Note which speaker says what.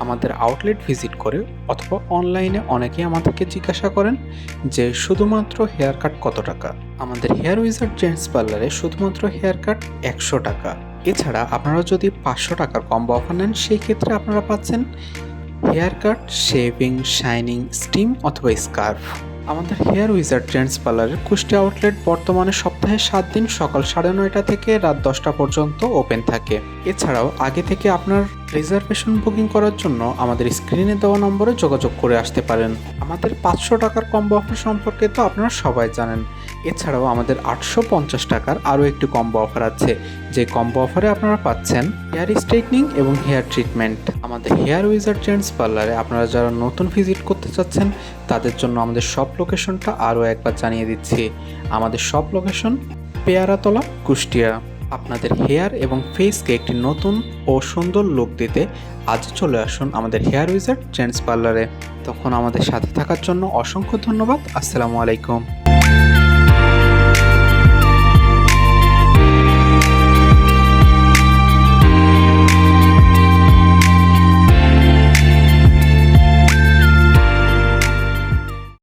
Speaker 1: আমাদের outlet visit করে অথবা অনলাইনে অনেকেই আমাদেরকে জিজ্ঞাসা করেন যে শুধুমাত্র হেয়ার কাট কত টাকা। আমাদের হেয়ার উইজার্ড জেন্টস পার্লারে শুধুমাত্র হেয়ার কাট 100 টাকা। এছাড়া আপনারা যদি 500 টাকার কম্বো অফার নেন সেই ক্ষেত্রে আপনারা পাচ্ছেন hair cut, shaving, shining, steam অথবা স্কার্ফ। আমাদের হেয়ার উইজার্ড জেন্টস পার্লারের কুষ্টিয়া আউটলেট বর্তমানে সপ্তাহে 7 দিন সকাল 9:30 থেকে রাত 10টা পর্যন্ত ওপেন থাকে। এছাড়াও আগে থেকে আপনার রিজার্ভেশন বুকিং করার জন্য আমাদের স্ক্রিনে দেওয়া নম্বরে যোগাযোগ করে আসতে পারেন। আমাদের 500 টাকার কম্বো অফার সম্পর্কে তো আপনারা সবাই জানেন। এছাড়াও আমাদের 850 টাকার আরও একটি কম্বো অফার আছে, যে কম্বো অফারে আপনারা পাচ্ছেন হেয়ার স্ট্রেটনিং এবং হেয়ার ট্রিটমেন্ট। আমাদের হেয়ার উইজার্ড জেন্টস পার্লারে আপনারা যারা নতুন ভিজিট করতে চাচ্ছেন তাদের জন্য আমাদের সব লোকেশনটা আরও একবার জানিয়ে দিচ্ছি। আমাদের সব লোকেশন পেয়ারাতলা, কুষ্টিয়া। আপনাদের হেয়ার এবং ফেসকে একটি নতুন ও সুন্দর লুক দিতে আজ চলে আসুন আমাদের হেয়ার উইজার্ড জেন্টস পার্লারে। তখন আমাদের সাথে থাকার জন্য অসংখ্য ধন্যবাদ। আসসালামু আলাইকুম।